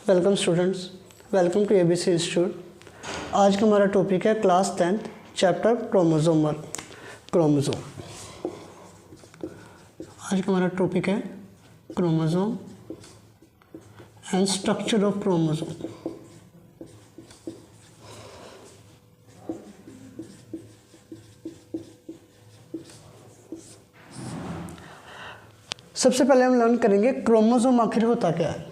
Welcome students, welcome to ABC institute. आज का हमारा टॉपिक है क्लास 10th चैप्टर क्रोमोसोम। आज का हमारा टॉपिक है chromosome and structure of chromosome. सबसे पहले हम लर्न करेंगे क्रोमोसोम आखिर होता क्या है।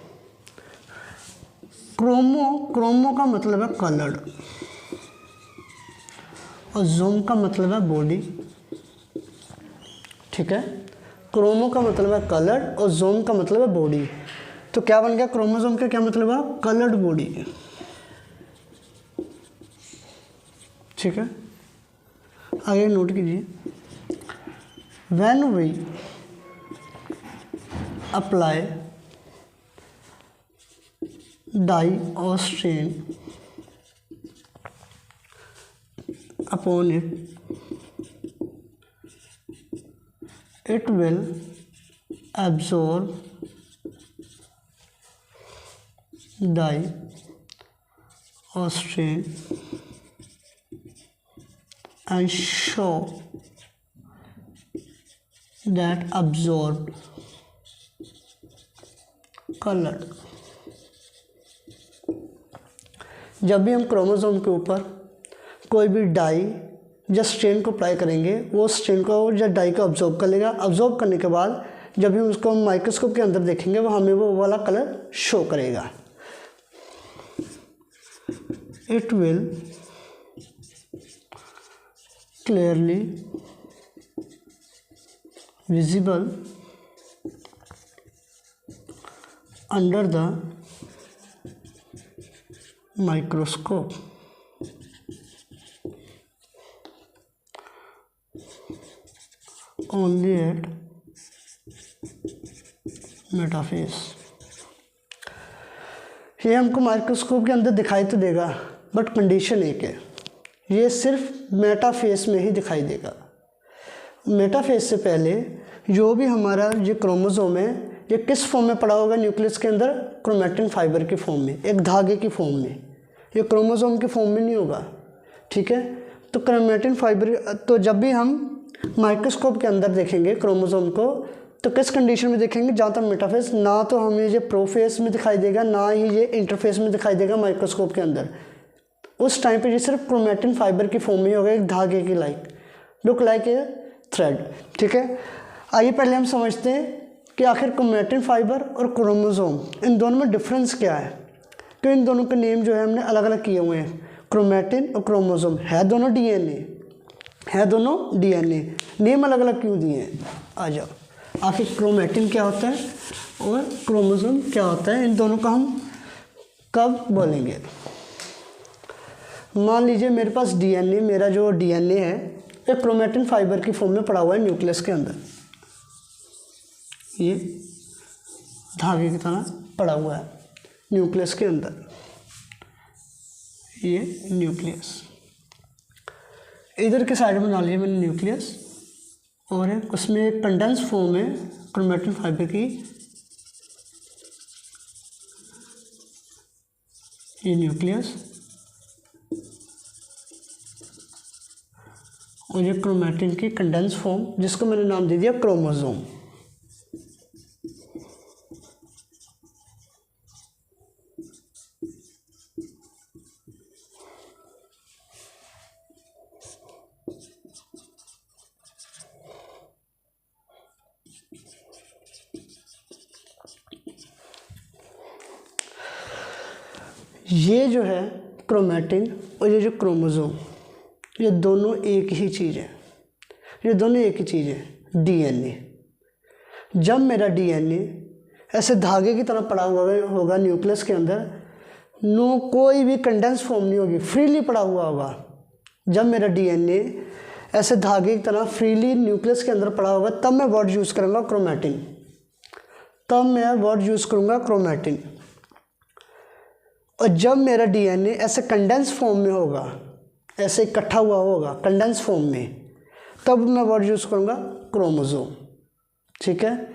क्रोमो का मतलब है कलर्ड और जोम का मतलब है बॉडी। ठीक है, क्रोमो का मतलब है कलर्ड और जोम का मतलब है बॉडी। तो क्या बन गया, क्रोमोसोम का क्या मतलब है, कलर्ड बॉडी। ठीक है, आगे नोट कीजिए, when we apply dye or stain upon it, it will absorb dye or stain and show that absorbed color। जब भी हम क्रोमोसोम के ऊपर कोई भी डाई या स्ट्रेन को अप्लाई करेंगे, वो स्ट्रेन को या डाई को ऑब्जॉर्व कर लेगा। ऑब्जॉर्व करने के बाद जब भी उसको हम माइक्रोस्कोप के अंदर देखेंगे, वो हमें वो वाला कलर शो करेगा। It will clearly visible under the microscope only at metaphase. ये हमको माइक्रोस्कोप के अंदर दिखाई तो देगा, बट कंडीशन एक है, ये सिर्फ मेटाफेस में ही दिखाई देगा। मेटाफेस से पहले जो भी हमारा ये क्रोमोसोम है, ये किस फॉर्म में पड़ा होगा न्यूक्लियस के अंदर, क्रोमैटिन फाइबर की फॉर्म में, एक धागे की फॉर्म में। ये क्रोमोसोम की फॉर्म में नहीं होगा। ठीक है, तो क्रोमैटिन फाइबर, तो जब भी हम माइक्रोस्कोप के अंदर देखेंगे क्रोमोसोम को, तो किस कंडीशन में देखेंगे, जहाँ तक मेटाफेस, ना तो हमें ये प्रोफेस में दिखाई देगा, ना ही ये इंटरफेस में दिखाई देगा माइक्रोस्कोप के अंदर। उस टाइम पे ये सिर्फ क्रोमैटिन फाइबर की फॉर्म में होगा, एक धागे की like, look like a thread. ठीक है, आइए पहले हम समझते हैं कि आखिर क्रोमैटिन फाइबर और क्रोमोसोम, इन दोनों में डिफरेंस क्या है। तो इन दोनों के नेम जो है हमने अलग अलग किए हुए हैं, क्रोमैटिन और क्रोमोसोम। है दोनों डीएनए, नेम अलग अलग क्यों दिए हैं। आ जाओ, आखिर क्रोमैटिन क्या होता है और क्रोमोसोम क्या होता है, इन दोनों का हम कब बोलेंगे। मान लीजिए मेरे पास डीएनए, मेरा जो डीएनए है एक क्रोमैटिन फाइबर की फॉर्म में पड़ा हुआ है न्यूक्लियस के अंदर। ये धागे की तरह पड़ा हुआ है न्यूक्लियस के अंदर, ये न्यूक्लियस। इधर के साइड में डाल लिया मैंने न्यूक्लियस, और उसमें एक कंडेंस फॉर्म है क्रोमैटिन फाइबर की, ये न्यूक्लियस, और ये क्रोमैटिन की कंडेंस फॉर्म, जिसको मैंने नाम दे दिया क्रोमोसोम। ये जो है क्रोमैटिन और ये जो क्रोमोसोम, ये दोनों एक ही चीज़ है, डीएनए। जब मेरा डीएनए ऐसे धागे की तरह पड़ा हुआ होगा न्यूक्लियस के अंदर, कोई भी कंडेंस फॉर्म नहीं होगी, फ्रीली पड़ा हुआ होगा। जब मेरा डीएनए ऐसे धागे की तरह फ्रीली न्यूक्लियस के अंदर पड़ा होगा, तब मैं वर्ड यूज़ करूँगा क्रोमैटिन। और जब मेरा डीएनए ऐसे कंडेंस फॉर्म में होगा, ऐसे इकट्ठा हुआ होगा कंडेंस फॉर्म में, तब मैं वर्ड यूज़ करूँगा क्रोमोसोम। ठीक है,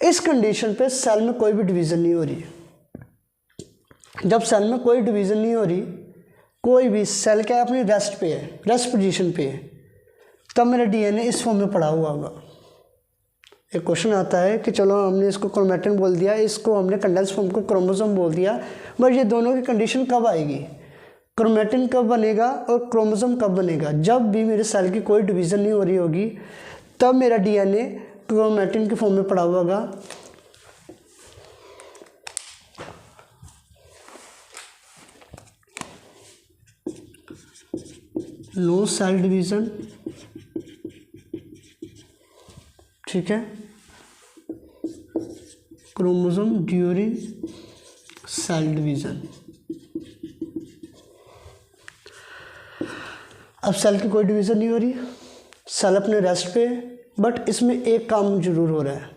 इस कंडीशन पे सेल में कोई भी डिवीज़न नहीं हो रही है। जब सेल में कोई डिवीज़न नहीं हो रही, कोई भी सेल क्या है अपनी रेस्ट पे है, रेस्ट पोजीशन पे है, तब मेरा डीएनए इस फॉर्म में पड़ा हुआ होगा। एक क्वेश्चन आता है कि चलो हमने इसको क्रोमैटिन बोल दिया, इसको हमने कंडेंस फॉर्म को क्रोमोसोम बोल दिया, बट ये दोनों की कंडीशन कब आएगी? क्रोमैटिन कब बनेगा और क्रोमोसोम कब बनेगा? जब भी मेरे सेल की कोई डिवीज़न नहीं हो रही होगी, तब मेरा डीएनए क्रोमैटिन के फॉर्म में पड़ा हुआ होगा। नो सेल डिवीज़न, ठीक है, क्रोमोसोम ड्यूरिंग सेल डिवीज़न। अब सेल की कोई डिवीज़न नहीं हो रही, सेल अपने रेस्ट पे, बट इसमें एक काम जरूर हो रहा है,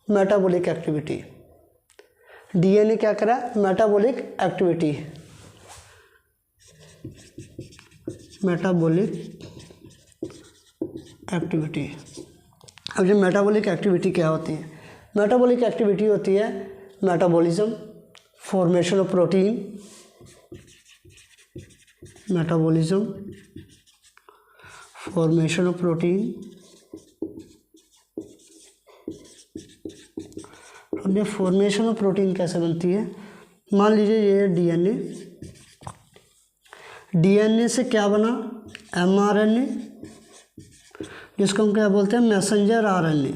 मेटाबॉलिक एक्टिविटी। डीएनए क्या कर रहा है? Metabolic activity. Metabolic activity. अब ये मेटाबॉलिक एक्टिविटी क्या होती है? मेटाबॉलिक एक्टिविटी होती है metabolism, formation of protein, metabolism, formation of protein. अब ये फॉर्मेशन ऑफ प्रोटीन कैसे बनती है? मान लीजिए ये डीएनए, डीएनए से क्या बना? एमआरएनए, जिसको हम क्या बोलते हैं? Messenger RNA.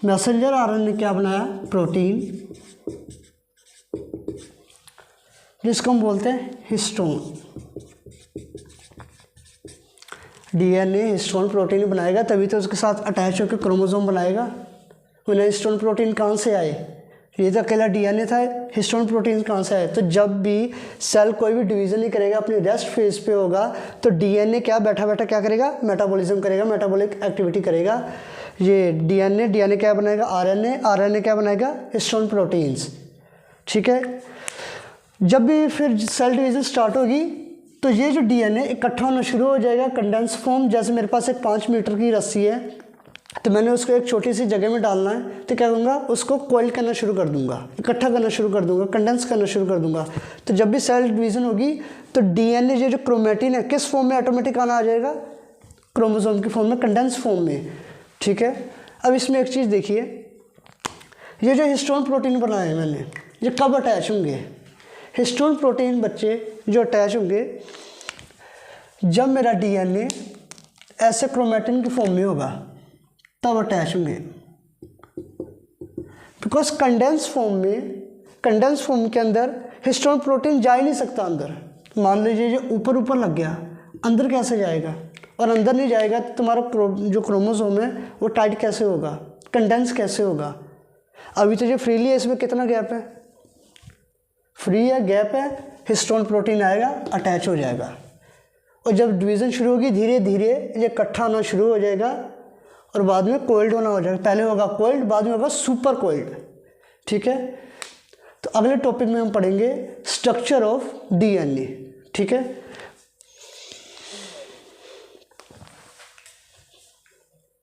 मैसेंजर आरएनए क्या बनाया? प्रोटीन, जिसको हम बोलते हैं हिस्टोन। डीएनए हिस्टोन प्रोटीन बनाएगा, तभी तो उसके साथ अटैच होकर क्रोमोसोम बनाएगा। उन्हें हिस्टोन प्रोटीन कहाँ से आए? ये तो अकेला डीएनए था, हिस्टोन प्रोटीन कहाँ से आए? तो जब भी सेल कोई भी डिवीज़न नहीं करेगा, अपनी रेस्ट फेज पे होगा, तो डीएनए क्या बैठा बैठा क्या करेगा? मेटाबॉलिज्म करेगा, मेटाबॉलिक एक्टिविटी करेगा। ये डीएनए क्या बनाएगा? आरएनए, आरएनए क्या बनाएगा? हिस्टोन प्रोटीन्स, ठीक है। जब भी फिर सेल डिवीज़न स्टार्ट होगी, तो ये जो डीएनए इकट्ठा होना शुरू हो जाएगा कंडेंस फॉर्म। जैसे मेरे पास एक 5 मीटर की रस्सी है, तो मैंने उसको एक छोटी सी जगह में डालना है, तो क्या करूँगा? उसको कॉइल करना शुरू कर दूंगा, इकट्ठा करना शुरू कर दूंगा, कंडेंस करना शुरू कर दूंगा। तो जब भी सेल डिवीज़न होगी, तो डीएनए ये जो क्रोमैटिन है किस फॉर्म में ऑटोमेटिक आना आ जाएगा? क्रोमोसोम की फॉर्म में, कंडेंस फॉर्म में, ठीक है। अब इसमें एक चीज़ देखिए, ये जो हिस्टोन प्रोटीन बनाए हैं मैंने, ये कब अटैच होंगे? हिस्टोन प्रोटीन बच्चे जो अटैच होंगे जब मेरा डीएनए ऐसे क्रोमैटिन की फॉर्म में होगा, तब अटैच होंगे। बिकॉज कंडेंस फॉर्म के अंदर हिस्टोन प्रोटीन जा ही नहीं सकता अंदर। मान लीजिए जो ऊपर ऊपर लग गया, अंदर कैसे जाएगा? और अंदर नहीं जाएगा तो तुम्हारा जो क्रोमोसोम है वो टाइट कैसे होगा? कंडेंस कैसे होगा? अभी तो जो फ्रीली है, इसमें कितना गैप है? फ्री है, गैप है, हिस्टोन प्रोटीन आएगा, अटैच हो जाएगा। और जब डिवीज़न शुरू होगी, धीरे धीरे ये इकट्ठा होना शुरू हो जाएगा और बाद में कोइल्ड होना हो जाएगा। पहले होगा कोइल्ड, बाद में होगा सुपर कोइल्ड, ठीक है। तो अगले टॉपिक में हम पढ़ेंगे स्ट्रक्चर ऑफ डीएनए, ठीक है।